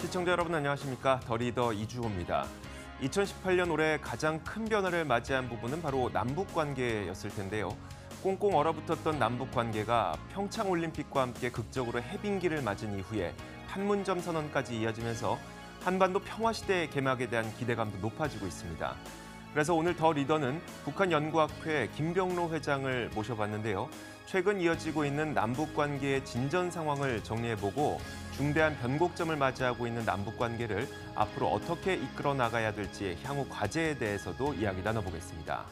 시청자 여러분 안녕하십니까? 더 리더 이주호입니다. 2018년 올해 가장 큰 변화를 맞이한 부분은 바로 남북 관계였을 텐데요. 꽁꽁 얼어붙었던 남북 관계가 평창올림픽과 함께 극적으로 해빙기를 맞은 이후에 판문점 선언까지 이어지면서 한반도 평화시대의 개막에 대한 기대감도 높아지고 있습니다. 그래서 오늘 더 리더는 북한연구학회 김병로 회장을 모셔봤는데요. 최근 이어지고 있는 남북 관계의 진전 상황을 정리해보고 중대한 변곡점을 맞이하고 있는 남북 관계를 앞으로 어떻게 이끌어 나가야 될지 향후 과제에 대해서도 이야기 나눠보겠습니다.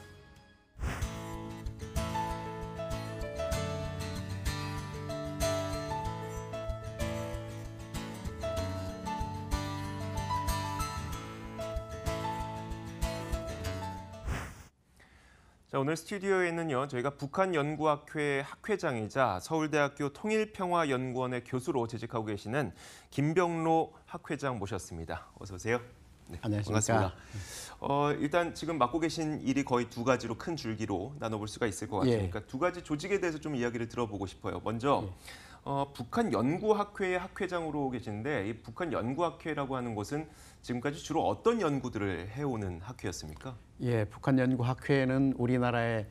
자, 오늘 스튜디오에는요, 저희가 북한연구학회 학회장이자 서울대학교 통일평화연구원의 교수로 재직하고 계시는 김병로 학회장 모셨습니다. 어서 오세요. 네, 안녕하십니까. 반갑습니다. 일단 지금 맡고 계신 일이 거의 두 가지로 큰 줄기로 나눠볼 수가 있을 것 같으니까 두 가지 조직에 대해서 좀 이야기를 들어보고 싶어요. 먼저 북한연구학회의 학회장으로 계시는데 이 북한연구학회라고 하는 곳은 지금까지 주로 어떤 연구들을 해오는 학회였습니까? 예, 북한연구학회는 우리나라의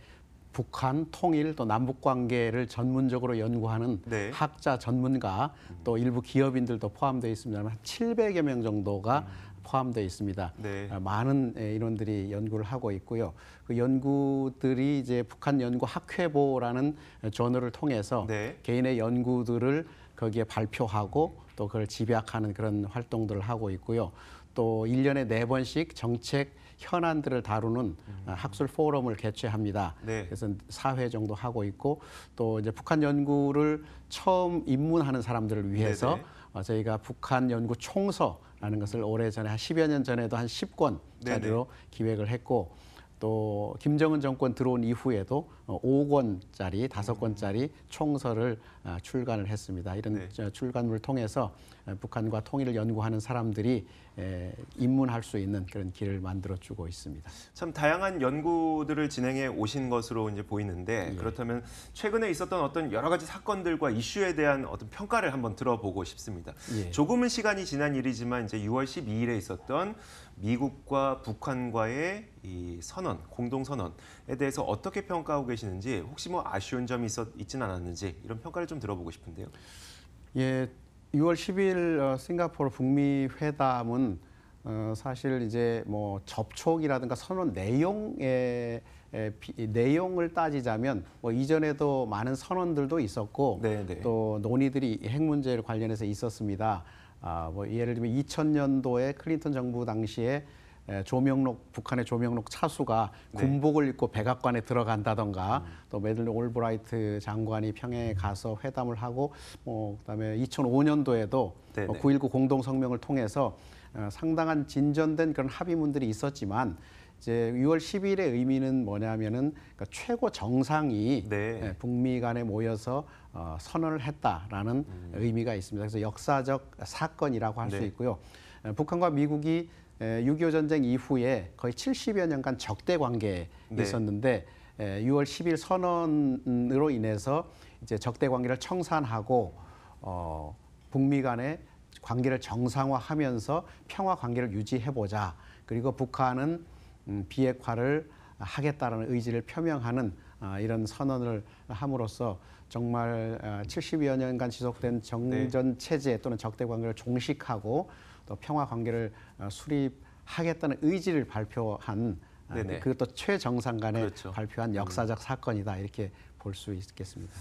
북한 통일 또 남북 관계를 전문적으로 연구하는 학자 전문가 또 일부 기업인들도 포함되어 있습니다만 700여 명 정도가 포함되어 있습니다. 많은 인원들이 연구를 하고 있고요. 그 연구들이 이제 북한연구학회보라는 저널을 통해서 개인의 연구들을 거기에 발표하고 또 그걸 집약하는 그런 활동들을 하고 있고요. 또 1년에 4번씩 정책 현안들을 다루는 학술 포럼을 개최합니다. 그래서 4회 정도 하고 있고 또 이제 북한 연구를 처음 입문하는 사람들을 위해서 저희가 북한 연구 총서라는 것을 오래전에 한 10여 년 전에도 한 10권짜리로 기획을 했고 또 김정은 정권 들어온 이후에도 5권짜리, 5권짜리 총서를 출간을 했습니다. 이런 출간물을 통해서 북한과 통일을 연구하는 사람들이 입문할 수 있는 그런 길을 만들어주고 있습니다. 참 다양한 연구들을 진행해 오신 것으로 이제 보이는데 그렇다면 최근에 있었던 어떤 여러 가지 사건들과 이슈에 대한 어떤 평가를 한번 들어보고 싶습니다. 조금은 시간이 지난 일이지만 이제 6월 12일에 있었던 미국과 북한과의 이 선언, 공동 선언에 대해서 어떻게 평가하고 계시는지 혹시 뭐 아쉬운 점이 있진 않았는지 이런 평가를 좀 들어보고 싶은데요. 예, 6월 10일 싱가포르 북미 회담은 사실 이제 뭐 접촉이라든가 선언 내용을 따지자면 뭐 이전에도 많은 선언들도 있었고 또 논의들이 핵 문제를 관련해서 있었습니다. 뭐 예를 들면 2000년도에 클린턴 정부 당시에 북한의 조명록 차수가 군복을 입고 백악관에 들어간다던가 또 매들린 올브라이트 장관이 평양에 가서 회담을 하고 그다음에 2005년도에도 9.19 공동성명을 통해서 상당한 진전된 그런 합의문들이 있었지만 이제 6월 10일의 의미는 뭐냐면은 그러니까 최고 정상이 북미 간에 모여서 선언을 했다라는 의미가 있습니다. 그래서 역사적 사건이라고 할 수 있고요. 북한과 미국이 6.25 전쟁 이후에 거의 70여 년간 적대 관계에 있었는데 6월 10일 선언으로 인해서 이제 적대 관계를 청산하고 북미 간의 관계를 정상화하면서 평화 관계를 유지해보자. 그리고 북한은 비핵화를 하겠다라는 의지를 표명하는 이런 선언을 함으로써 정말 70여 년간 지속된 정전 체제 또는 적대 관계를 종식하고 또 평화 관계를 수립하겠다는 의지를 발표한 그것도 최정상 간에 발표한 역사적 사건이다 이렇게 볼 수 있겠습니다.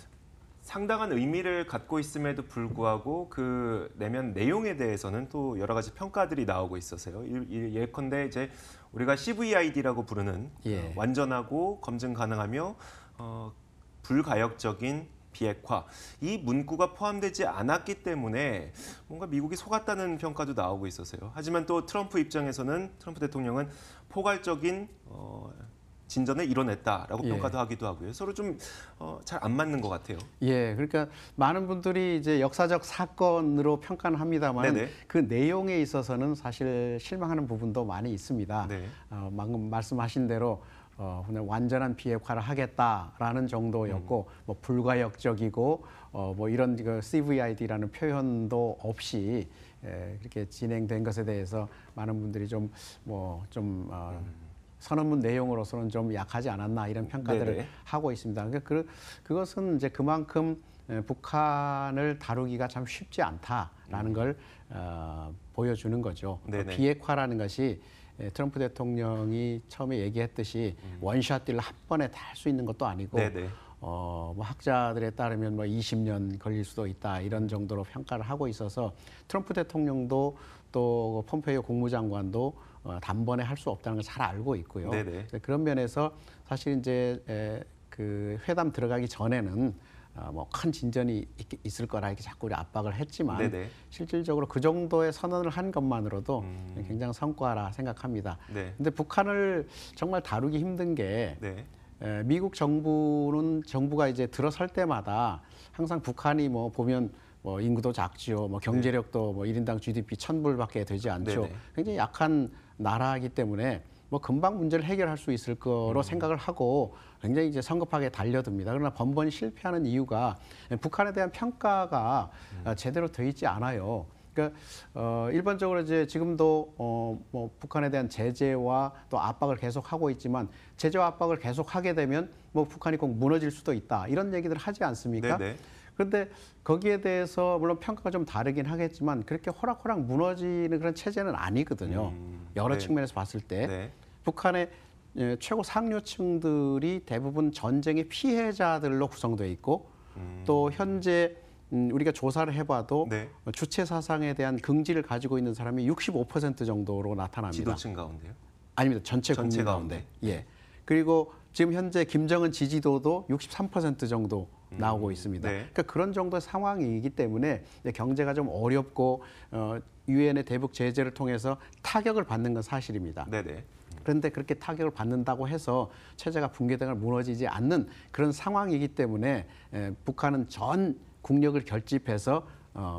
상당한 의미를 갖고 있음에도 불구하고 그 내면 내용에 대해서는 또 여러 가지 평가들이 나오고 있어서요. 예컨대 이제 우리가 CVID라고 부르는 완전하고 검증 가능하며 불가역적인 비핵화, 이 문구가 포함되지 않았기 때문에 뭔가 미국이 속았다는 평가도 나오고 있어서요. 하지만 또 트럼프 입장에서는 트럼프 대통령은 포괄적인 진전을 이뤄냈다라고 평가도 하기도 하고요. 서로 좀 잘 안 맞는 것 같아요. 예, 그러니까 많은 분들이 이제 역사적 사건으로 평가는 합니다만 그 내용에 있어서는 사실 실망하는 부분도 많이 있습니다. 방금 말씀하신 대로 그냥 완전한 비핵화를 하겠다라는 정도였고 뭐 불가역적이고 뭐 이런 그 CVID라는 표현도 없이 그렇게 진행된 것에 대해서 많은 분들이 선언문 내용으로서는 좀 약하지 않았나 이런 평가들을 네네. 하고 있습니다. 그러니까 그것은 이제 그만큼 북한을 다루기가 참 쉽지 않다라는 걸 보여주는 거죠. 네네. 비핵화라는 것이 트럼프 대통령이 처음에 얘기했듯이 원샷 딜을 한 번에 다 할 수 있는 것도 아니고 네네. 뭐 학자들에 따르면 뭐 20년 걸릴 수도 있다 이런 정도로 평가를 하고 있어서 트럼프 대통령도 또 폼페이오 국무장관도 단번에 할 수 없다는 걸 잘 알고 있고요. 네네. 그런 면에서 사실 이제 그 회담 들어가기 전에는 뭐 큰 진전이 있을 거라 이렇게 자꾸 우리 압박을 했지만 네네. 실질적으로 그 정도의 선언을 한 것만으로도 굉장한 성과라 생각합니다. 네. 근데 북한을 정말 다루기 힘든 게 네. 미국 정부가 이제 들어설 때마다 항상 북한이 뭐 보면 뭐 인구도 작지요, 뭐 경제력도 뭐 1인당 GDP 1,000불밖에 되지 않죠. 네네. 굉장히 약한 나라이기 때문에 뭐 금방 문제를 해결할 수 있을 거로 생각을 하고 굉장히 이제 성급하게 달려듭니다. 그러나 번번이 실패하는 이유가 북한에 대한 평가가 제대로 돼 있지 않아요. 그러니까 일반적으로 이제 지금도 뭐 북한에 대한 제재와 또 압박을 계속 하고 있지만 제재와 압박을 계속 하게 되면 뭐 북한이 꼭 무너질 수도 있다 이런 얘기들을 하지 않습니까? 네네. 그런데 거기에 대해서 물론 평가가 좀 다르긴 하겠지만 그렇게 호락호락 무너지는 그런 체제는 아니거든요. 여러 네. 측면에서 봤을 때 네. 북한의 최고 상류층들이 대부분 전쟁의 피해자들로 구성되어 있고 또 현재 우리가 조사를 해봐도 네. 주체 사상에 대한 긍지를 가지고 있는 사람이 65% 정도로 나타납니다. 지도층 가운데요? 아닙니다. 전체 국민 가운데. 예. 그리고 지금 현재 김정은 지지도도 63% 정도 나오고 있습니다. 네. 그러니까 그런 정도의 상황이기 때문에 경제가 좀 어렵고 유엔의 대북 제재를 통해서 타격을 받는 건 사실입니다. 네네. 그런데 그렇게 타격을 받는다고 해서 체제가 붕괴되거나 무너지지 않는 그런 상황이기 때문에 북한은 전 국력을 결집해서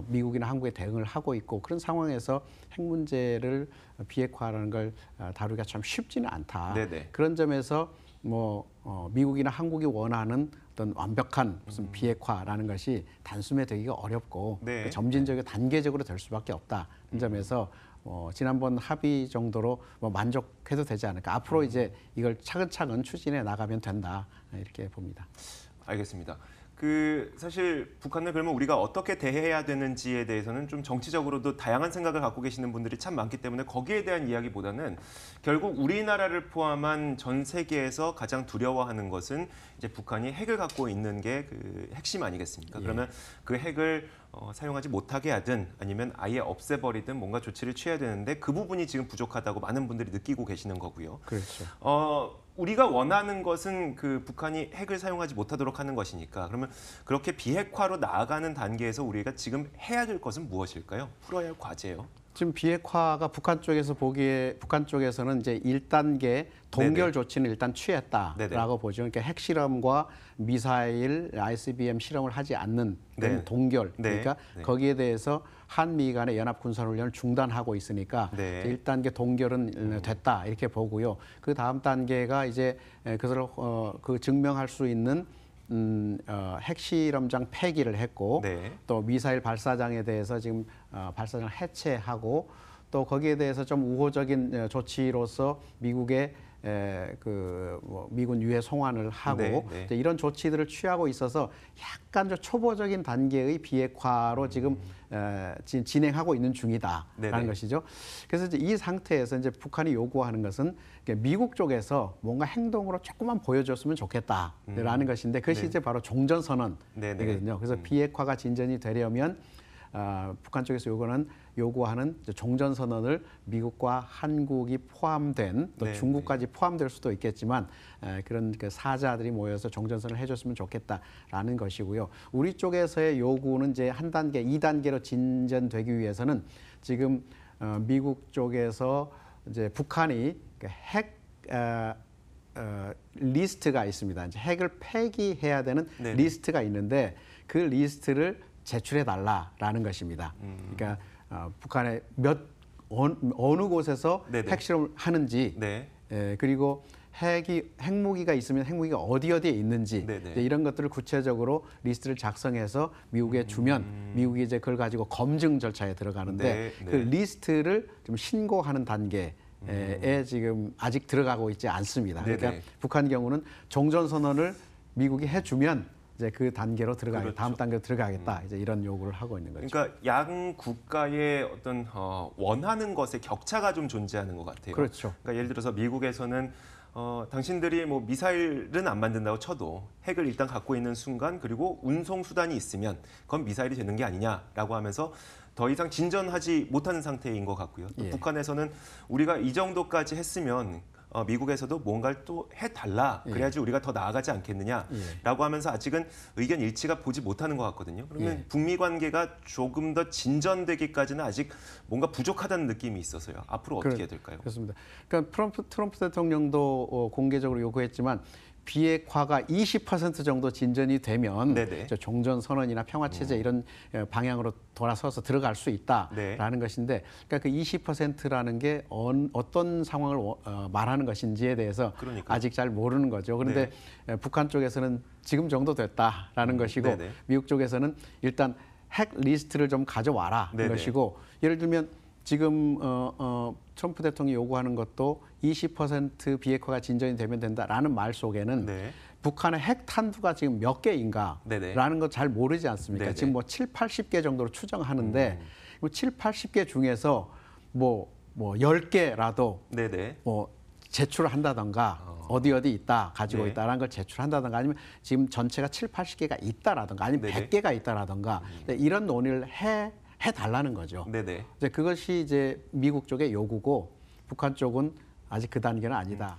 미국이나 한국에 대응을 하고 있고 그런 상황에서 핵 문제를 비핵화하는 걸 다루기가 참 쉽지는 않다. 네네. 그런 점에서 뭐 미국이나 한국이 원하는 어떤 완벽한 무슨 비핵화라는 것이 단숨에 되기가 어렵고 네. 점진적이고 단계적으로 될 수밖에 없다. 이 점에서 지난번 합의 정도로 뭐 만족해도 되지 않을까. 앞으로 이제 이걸 차근차근 추진해 나가면 된다. 이렇게 봅니다. 알겠습니다. 사실 북한을 그러면 우리가 어떻게 대해야 되는지에 대해서는 좀 정치적으로도 다양한 생각을 갖고 계시는 분들이 참 많기 때문에 거기에 대한 이야기보다는 결국 우리나라를 포함한 전 세계에서 가장 두려워하는 것은 이제 북한이 핵을 갖고 있는 게 그 핵심 아니겠습니까? 예. 그러면 그 핵을 사용하지 못하게 하든 아니면 아예 없애버리든 뭔가 조치를 취해야 되는데 그 부분이 지금 부족하다고 많은 분들이 느끼고 계시는 거고요. 그렇죠. 우리가 원하는 것은 그 북한이 핵을 사용하지 못하도록 하는 것이니까 그러면 그렇게 비핵화로 나아가는 단계에서 우리가 지금 해야 될 것은 무엇일까요? 풀어야 할 과제요. 지금 비핵화가 북한 쪽에서는 이제 1단계 동결 네네. 조치는 일단 취했다라고 네네. 보죠. 그러니까 핵실험과 미사일, ICBM 실험을 하지 않는 네. 동결. 네. 그러니까 네. 거기에 대해서 한미 간의 연합 군사 훈련을 중단하고 있으니까 네. 1단계 동결은 됐다 이렇게 보고요. 그 다음 단계가 이제 그것을 증명할 수 있는 핵실험장 폐기를 했고 네. 또 미사일 발사장에 대해서 지금 발사장을 해체하고 또 거기에 대해서 좀 우호적인 조치로서 미국의 미군 유해 송환을 하고 네. 이런 조치들을 취하고 있어서 약간 좀 초보적인 단계의 비핵화로 지금 진행하고 있는 중이다라는 네네. 것이죠. 그래서 이제 이 상태에서 이제 북한이 요구하는 것은 미국 쪽에서 뭔가 행동으로 조금만 보여줬으면 좋겠다라는 것인데 그것이 네. 이제 바로 종전선언이거든요. 네네. 그래서 비핵화가 진전이 되려면 북한 쪽에서 요구하는 종전선언을 미국과 한국이 포함된 또 네, 중국까지 포함될 수도 있겠지만 그런 그 사자들이 모여서 종전선언을 해줬으면 좋겠다라는 것이고요. 우리 쪽에서의 요구는 이제 한 단계, 2단계로 진전되기 위해서는 지금 미국 쪽에서 이제 북한이 핵 리스트가 있습니다. 이제 핵을 폐기해야 되는 네네. 리스트가 있는데 그 리스트를 제출해 달라라는 것입니다. 그러니까 북한의 어느 곳에서 네네. 핵실험을 하는지 네. 그리고 핵무기가 있으면 핵무기가 어디에 있는지 이제 이런 것들을 구체적으로 리스트를 작성해서 미국에 주면 미국이 이제 그걸 가지고 검증 절차에 들어가는데 그 리스트를 좀 신고하는 단계에 지금 아직 들어가고 있지 않습니다. 그러니까 북한 경우는 종전 선언을 미국이 해주면 이제 그 단계로 들어가겠다, 그렇죠. 다음 단계로 들어가겠다, 이제 이런 요구를 하고 있는 거죠. 그러니까 양 국가의 어떤 원하는 것에 격차가 좀 존재하는 것 같아요. 그렇죠. 그러니까 예를 들어서 미국에서는 당신들이 뭐 미사일은 안 만든다고 쳐도 핵을 일단 갖고 있는 순간 그리고 운송 수단이 있으면 그건 미사일이 되는 게 아니냐라고 하면서 더 이상 진전하지 못하는 상태인 것 같고요. 또 북한에서는 우리가 이 정도까지 했으면 미국에서도 뭔가를 또 해달라. 그래야지 우리가 더 나아가지 않겠느냐라고 하면서 아직은 의견 일치가 보지 못하는 것 같거든요. 그러면 북미 관계가 조금 더 진전되기까지는 아직 뭔가 부족하다는 느낌이 있어서요. 앞으로 어떻게 해야 될까요? 그렇습니다. 그러니까 트럼프 대통령도 공개적으로 요구했지만 비핵화가 20% 정도 진전이 되면 종전 선언이나 평화 체제 이런 방향으로 돌아서서 들어갈 수 있다라는 것인데, 그러니까 그 20%라는 게 어떤 상황을 말하는 것인지에 대해서 아직 잘 모르는 거죠. 그런데 북한 쪽에서는 지금 정도 됐다라는 것이고 미국 쪽에서는 일단 핵 리스트를 좀 가져와라는 것이고, 예를 들면 지금 트럼프 대통령이 요구하는 것도 20% 비핵화가 진전이 되면 된다라는 말 속에는 북한의 핵 탄두가 지금 몇 개인가라는 거 잘 모르지 않습니까? 지금 뭐 7, 80개 정도로 추정하는데 뭐 7, 80개 중에서 뭐 10개라도 뭐 제출을 한다던가 어디 있다, 가지고 있다라는 걸 제출한다던가 아니면 지금 전체가 7, 80개가 있다라던가 아니면 100개가 있다라던가 이런 논의를 해달라는 거죠. 이제 그것이 이제 미국 쪽의 요구고 북한 쪽은 아직 그 단계는 아니다.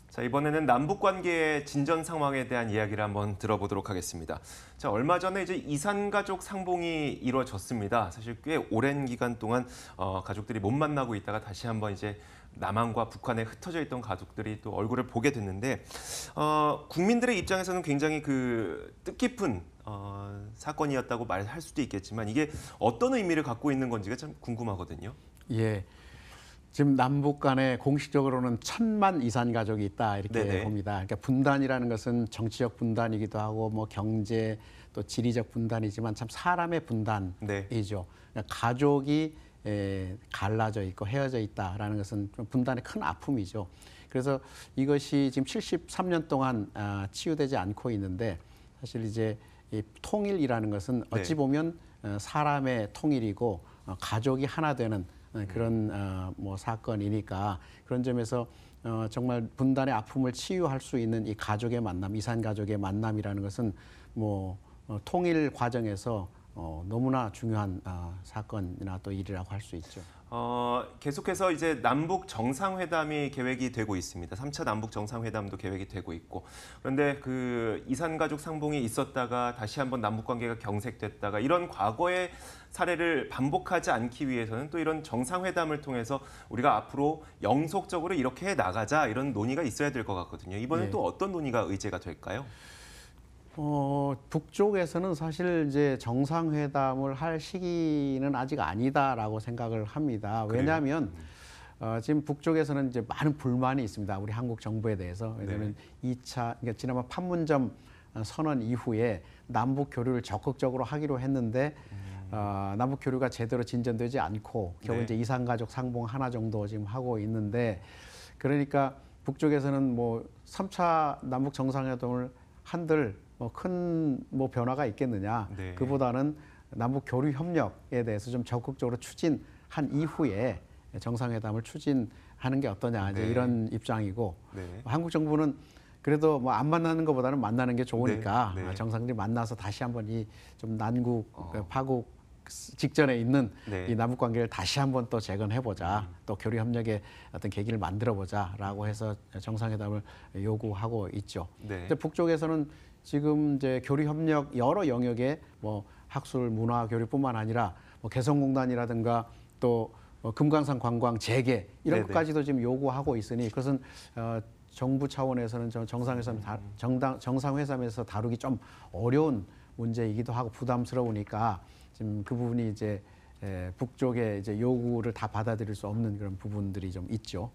자, 이번에는 남북 관계의 진전 상황에 대한 이야기를 한번 들어보도록 하겠습니다. 자, 얼마 전에 이제 이산가족 상봉이 이루어졌습니다. 사실 꽤 오랜 기간 동안 가족들이 못 만나고 있다가 다시 한번 이제 남한과 북한에 흩어져 있던 가족들이 또 얼굴을 보게 됐는데, 국민들의 입장에서는 굉장히 그 뜻깊은 사건이었다고 말할 수도 있겠지만 이게 어떤 의미를 갖고 있는 건지가 참 궁금하거든요. 예. 지금 남북 간에 공식적으로는 1000만 이산 가족이 있다 이렇게 봅니다. 그러니까 분단이라는 것은 정치적 분단이기도 하고 뭐 경제 또 지리적 분단이지만 참 사람의 분단이죠. 그러니까 가족이 갈라져 있고 헤어져 있다라는 것은 분단의 큰 아픔이죠. 그래서 이것이 지금 73년 동안 치유되지 않고 있는데, 사실 이제 이 통일이라는 것은 어찌 보면 사람의 통일이고 가족이 하나 되는 그런 뭐 사건이니까, 그런 점에서 정말 분단의 아픔을 치유할 수 있는 이 가족의 만남, 이산 가족의 만남이라는 것은 뭐 통일 과정에서 너무나 중요한 사건이나 또 일이라고 할 수 있죠. 계속해서 이제 남북 정상회담이 계획이 되고 있습니다. 3차 남북 정상회담도 계획이 되고 있고, 그런데 그 이산 가족 상봉이 있었다가 다시 한번 남북 관계가 경색됐다가 이런 과거의 사례를 반복하지 않기 위해서는 또 이런 정상회담을 통해서 우리가 앞으로 영속적으로 이렇게 해 나가자, 이런 논의가 있어야 될 것 같거든요. 이번엔 또 어떤 논의가 의제가 될까요? 북쪽에서는 사실 이제 정상회담을 할 시기는 아직 아니다라고 생각을 합니다. 왜냐하면 지금 북쪽에서는 이제 많은 불만이 있습니다. 우리 한국 정부에 대해서. 왜냐하면 2차, 그러니까 지난번 판문점 선언 이후에 남북 교류를 적극적으로 하기로 했는데 남북 교류가 제대로 진전되지 않고 겨우 이제 이산가족 상봉 하나 정도 지금 하고 있는데, 그러니까 북쪽에서는 뭐 3차 남북 정상회담을 한들 큰 변화가 있겠느냐. 그보다는 남북 교류 협력에 대해서 좀 적극적으로 추진한 이후에 정상회담을 추진하는 게 어떠냐, 이제 이런 입장이고, 한국 정부는 그래도 뭐 안 만나는 것보다는 만나는 게 좋으니까 정상들이 만나서 다시 한번 이 좀 난국 파국 직전에 있는 이 남북 관계를 다시 한번 또 재건해보자, 또 교류 협력의 어떤 계기를 만들어보자라고 해서 정상회담을 요구하고 있죠. 근데 북쪽에서는 지금 이제 교류 협력 여러 영역에 뭐 학술 문화 교류뿐만 아니라 개성공단이라든가 또 금강산 관광 재개 이런 네네. 것까지도 지금 요구하고 있으니 그것은 정부 차원에서는 정상회담에서 다루기 좀 어려운 문제이기도 하고 부담스러우니까 지금 그 부분이 이제 북쪽의 이제 요구를 다 받아들일 수 없는 그런 부분들이 좀 있죠.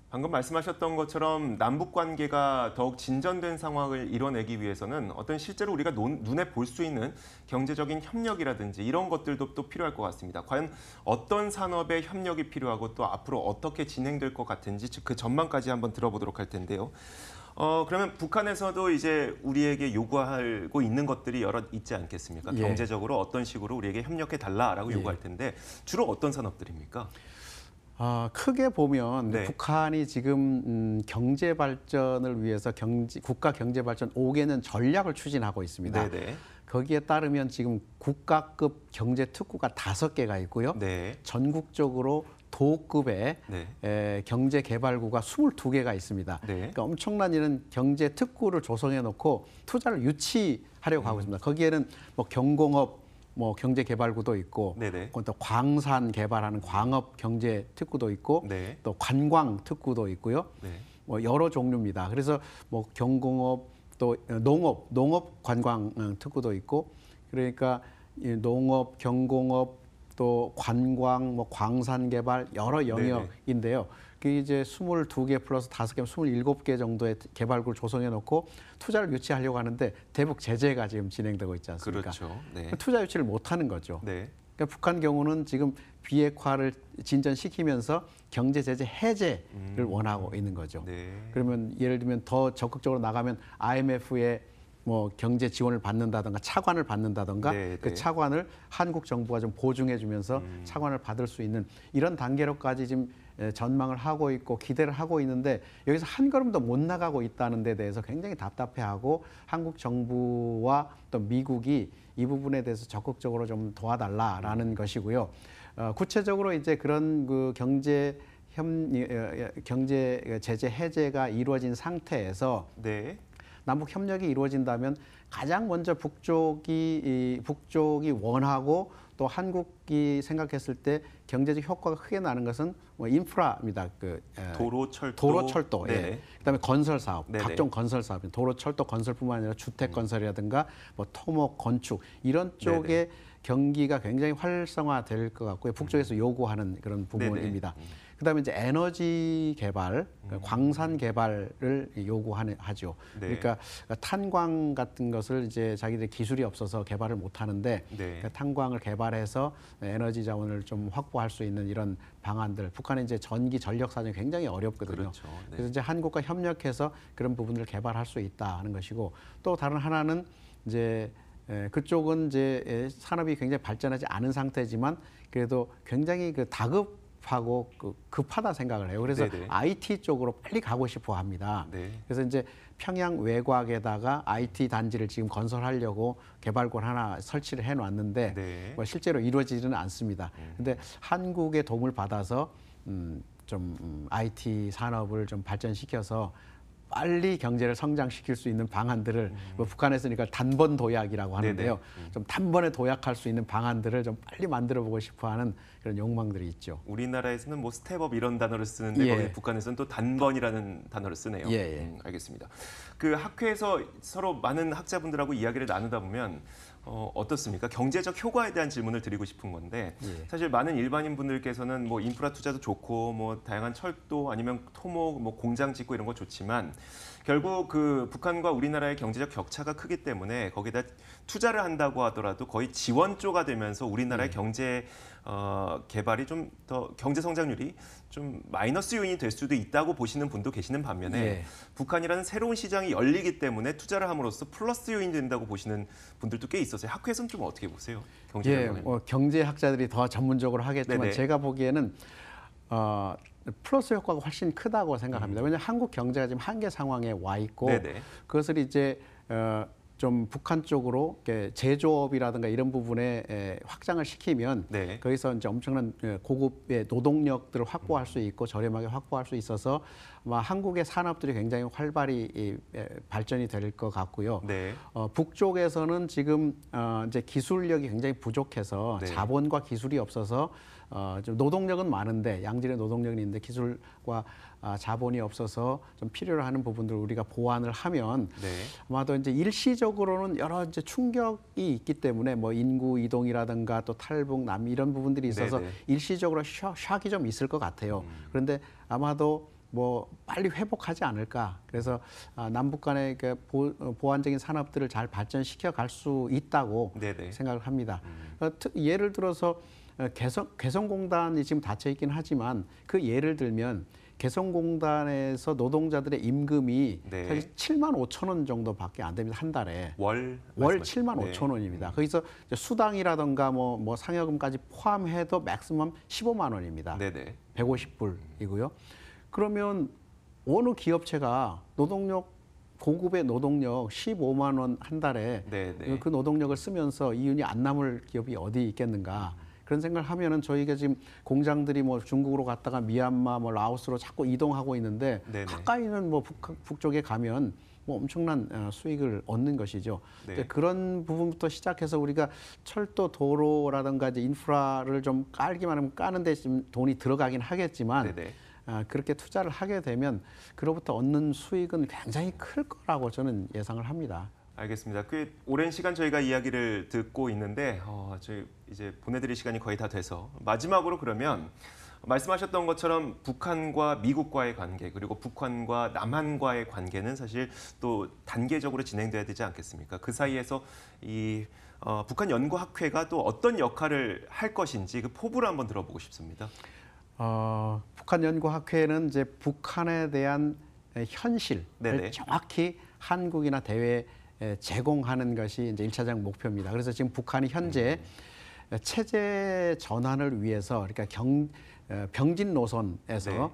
방금 말씀하셨던 것처럼 남북 관계가 더욱 진전된 상황을 이뤄내기 위해서는 어떤 실제로 우리가 눈에 볼 수 있는 경제적인 협력이라든지 이런 것들도 또 필요할 것 같습니다. 과연 어떤 산업의 협력이 필요하고 또 앞으로 어떻게 진행될 것 같은지 그 전망까지 한번 들어보도록 할 텐데요. 그러면 북한에서도 이제 우리에게 요구하고 있는 것들이 여러 있지 않겠습니까? 예. 경제적으로 어떤 식으로 우리에게 협력해 달라라고 요구할 텐데 주로 어떤 산업들입니까? 크게 보면 네. 북한이 지금 경제 발전을 위해서 국가 경제 발전 5개년 전략을 추진하고 있습니다. 네네. 거기에 따르면 지금 국가급 경제 특구가 5개가 있고요. 네. 전국적으로 도급의 경제 개발구가 22개가 있습니다. 네. 그러니까 엄청난 이런 경제 특구를 조성해 놓고 투자를 유치하려고 하고 있습니다. 거기에는 뭐 경공업 경제 개발구도 있고, 또 광산 개발하는 광업 경제 특구도 있고, 네. 또 관광 특구도 있고요. 네. 여러 종류입니다. 그래서 경공업 또 농업 관광 특구도 있고, 그러니까 농업, 경공업 또 관광, 광산 개발 여러 영역인데요. 그게 이제 22개 플러스 5개, 27개 정도의 개발구를 조성해 놓고 투자를 유치하려고 하는데 대북 제재가 지금 진행되고 있지 않습니까? 그렇죠. 네. 투자 유치를 못 하는 거죠. 네. 그러니까 북한 경우는 지금 비핵화를 진전시키면서 경제 제재 해제를 원하고 있는 거죠. 네. 그러면 예를 들면 더 적극적으로 나가면 IMF의 경제 지원을 받는다든가 차관을 받는다든가 그 차관을 한국 정부가 좀 보증해 주면서 차관을 받을 수 있는 이런 단계로까지 지금 전망을 하고 있고 기대를 하고 있는데 여기서 한 걸음도 못 나가고 있다는 데 대해서 굉장히 답답해하고 한국 정부와 또 미국이 이 부분에 대해서 적극적으로 좀 도와달라라는 것이고요. 구체적으로 이제 그런 그 경제 제재 해제가 이루어진 상태에서 남북 협력이 이루어진다면 가장 먼저 북쪽이 원하고 또 한국이 생각했을 때 경제적 효과가 크게 나는 것은 인프라입니다. 도로, 철도. 예. 그다음에 건설 사업, 각종 건설 사업, 도로, 철도 건설뿐만 아니라 주택 건설이라든가 토목, 건축 이런 쪽에 경기가 굉장히 활성화될 것 같고요. 북쪽에서 요구하는 그런 부분입니다. 그다음에 이제 에너지 개발, 광산 개발을 요구하죠. 그러니까 탄광 같은 것을 이제 자기들 기술이 없어서 개발을 못 하는데 그러니까 탄광을 개발해서 에너지 자원을 좀 확보할 수 있는 이런 방안들. 북한은 이제 전기 전력 사정이 굉장히 어렵거든요. 그렇죠. 그래서 이제 한국과 협력해서 그런 부분을 개발할 수 있다는 것이고 또 다른 하나는 이제 그쪽은 이제 산업이 굉장히 발전하지 않은 상태지만 그래도 굉장히 다급하고 급하다 생각을 해요. 그래서 IT 쪽으로 빨리 가고 싶어 합니다. 그래서 이제 평양 외곽에다가 IT 단지를 지금 건설하려고 개발권 하나 설치를 해놨는데 실제로 이루어지지는 않습니다. 근데 한국의 도움을 받아서 IT 산업을 좀 발전시켜서 빨리 경제를 성장시킬 수 있는 방안들을 북한에서는 이걸 단번 도약이라고 하는데요. 좀 단번에 도약할 수 있는 방안들을 좀 빨리 만들어 보고 싶어하는 그런 욕망들이 있죠. 우리나라에서는 스텝업 이런 단어를 쓰는데 거기 북한에서는 또 단번이라는 단어를 쓰네요. 알겠습니다. 그 학회에서 서로 많은 학자분들하고 이야기를 나누다 보면 어떻습니까? 경제적 효과에 대한 질문을 드리고 싶은 건데 사실 많은 일반인 분들께서는 인프라 투자도 좋고 다양한 철도 아니면 토목 공장 짓고 이런 거 좋지만 결국 그 북한과 우리나라의 경제적 격차가 크기 때문에 거기다 투자를 한다고 하더라도 거의 지원조가 되면서 우리나라의 경제 개발이 좀 더 경제 성장률이 좀 마이너스 요인이 될 수도 있다고 보시는 분도 계시는 반면에 북한이라는 새로운 시장이 열리기 때문에 투자를 함으로써 플러스 요인이 된다고 보시는 분들도 꽤 있었어요. 학회에서는 좀 어떻게 보세요? 경제학자들이 더 전문적으로 하겠지만 제가 보기에는 플러스 효과가 훨씬 크다고 생각합니다. 왜냐하면 한국 경제가 지금 한계 상황에 와 있고 네네. 그것을 이제 좀 북한 쪽으로 제조업이라든가 이런 부분에 확장을 시키면 네. 거기서 이제 엄청난 고급의 노동력들을 확보할 수 있고 저렴하게 확보할 수 있어서 아마 한국의 산업들이 굉장히 활발히 발전이 될 것 같고요. 네. 북쪽에서는 지금 이제 기술력이 굉장히 부족해서 네. 자본과 기술이 없어서 좀 노동력은 많은데 양질의 노동력이 있는데 기술과 자본이 없어서 좀 필요로 하는 부분들을 우리가 보완을 하면 네. 아마도 이제 일시적으로는 여러 이제 충격이 있기 때문에 뭐 인구 이동이라든가 또 탈북 남 이런 부분들이 있어서 네네. 일시적으로 샥이 좀 있을 것 같아요. 그런데 아마도 뭐 빨리 회복하지 않을까. 그래서 남북 간의 그 보완적인 산업들을 잘 발전시켜 갈 수 있다고 네네. 생각을 합니다. 예를 들어서 개성공단이 지금 닫혀 있긴 하지만 그 예를 들면 개성공단에서 노동자들의 임금이 네. 사실 7만 5천 원 정도밖에 안 됩니다. 한 달에. 월 7만 5천 원입니다. 거기서 이제 수당이라든가 뭐 상여금까지 포함해도 맥시멈 15만 원입니다. 네네. 150불이고요. 그러면 어느 기업체가 고급의 노동력 15만 원 한 달에 네네. 그 노동력을 쓰면서 이윤이 안 남을 기업이 어디 있겠는가. 그런 생각을 하면은 저희가 지금 공장들이 뭐 중국으로 갔다가 미얀마, 뭐 라오스로 자꾸 이동하고 있는데 네네. 가까이는 뭐 북쪽에 가면 뭐 엄청난 수익을 얻는 것이죠. 네. 그런 부분부터 시작해서 우리가 철도, 도로라든가 이제 인프라를 좀 깔기만 하면 까는데 지금 돈이 들어가긴 하겠지만 네네. 그렇게 투자를 하게 되면 그로부터 얻는 수익은 굉장히 클 거라고 저는 예상을 합니다. 알겠습니다. 꽤 오랜 시간 저희가 이야기를 듣고 있는데 저희 이제 보내드릴 시간이 거의 다 돼서 마지막으로 그러면 말씀하셨던 것처럼 북한과 미국과의 관계 그리고 북한과 남한과의 관계는 사실 또 단계적으로 진행돼야 되지 않겠습니까? 그 사이에서 이 북한 연구학회가 또 어떤 역할을 할 것인지 그 포부를 한번 들어보고 싶습니다. 북한 연구학회는 이제 북한에 대한 현실을 네네. 정확히 한국이나 대외에 제공하는 것이 이제 1차적 목표입니다. 그래서 지금 북한이 현재 체제 전환을 위해서 그러니까 병진 노선에서 네.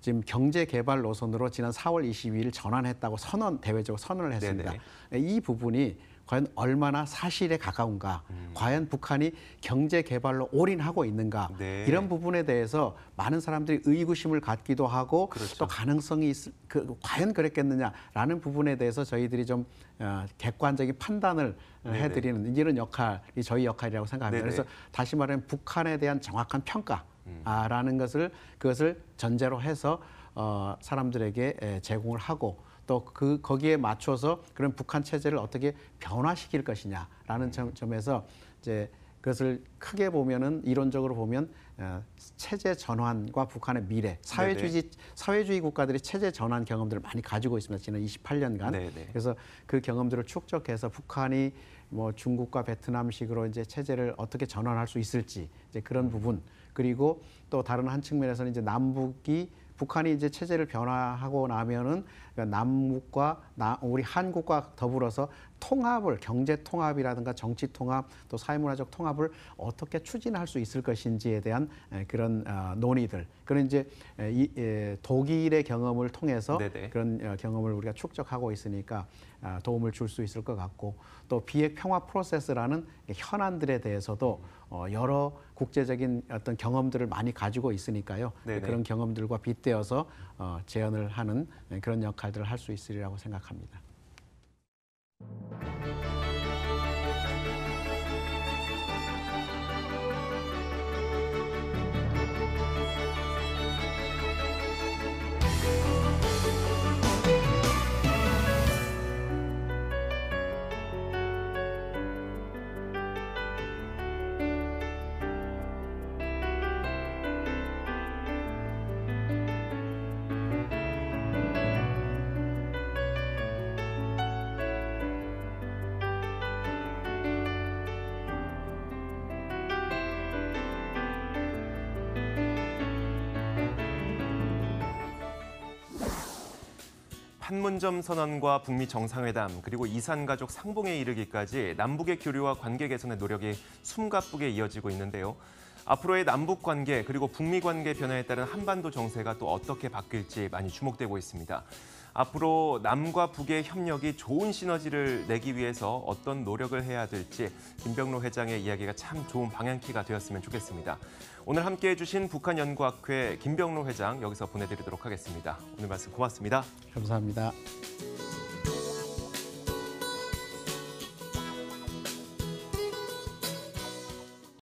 지금 경제 개발 노선으로 지난 4월 22일 전환했다고 대외적으로 선언을 했습니다. 이 부분이 과연 얼마나 사실에 가까운가, 과연 북한이 경제 개발로 올인하고 있는가, 네. 이런 부분에 대해서 많은 사람들이 의구심을 갖기도 하고 그렇죠. 또 가능성이 과연 그랬겠느냐라는 부분에 대해서 저희들이 좀 객관적인 판단을 해드리는 이런 역할이 저희 역할이라고 생각합니다. 네네. 그래서 다시 말하면 북한에 대한 정확한 평가라는 그것을 전제로 해서 사람들에게 제공을 하고 또 거기에 맞춰서 그런 북한 체제를 어떻게 변화시킬 것이냐라는 점에서 이제 그것을 크게 보면은 이론적으로 보면 체제 전환과 북한의 미래, 사회주의 국가들이 체제 전환 경험들을 많이 가지고 있습니다. 지난 28년간. 네네. 그래서 그 경험들을 축적해서 북한이 뭐 중국과 베트남식으로 이제 체제를 어떻게 전환할 수 있을지 이제 그런 부분, 그리고 또 다른 한 측면에서는 이제 북한이 이제 체제를 변화하고 나면은 남북과 우리 한국과 더불어서 경제 통합이라든가 정치 통합 또 사회문화적 통합을 어떻게 추진할 수 있을 것인지에 대한 그런 논의들. 그런 이제 독일의 경험을 통해서 네네. 그런 경험을 우리가 축적하고 있으니까 도움을 줄 수 있을 것 같고, 또 비핵 평화 프로세스라는 현안들에 대해서도 여러 국제적인 어떤 경험들을 많이 가지고 있으니까요. 네네. 그런 경험들과 빗대어서 제언을 하는 그런 역할들을 할 수 있으리라고 생각합니다. 판문점 선언과 북미 정상회담 그리고 이산가족 상봉에 이르기까지 남북의 교류와 관계 개선의 노력이 숨가쁘게 이어지고 있는데요. 앞으로의 남북 관계 그리고 북미 관계 변화에 따른 한반도 정세가 또 어떻게 바뀔지 많이 주목되고 있습니다. 앞으로 남과 북의 협력이 좋은 시너지를 내기 위해서 어떤 노력을 해야 될지 김병로 회장의 이야기가 참 좋은 방향키가 되었으면 좋겠습니다. 오늘 함께해 주신 북한연구학회 김병로 회장 여기서 보내드리도록 하겠습니다. 오늘 말씀 고맙습니다. 감사합니다.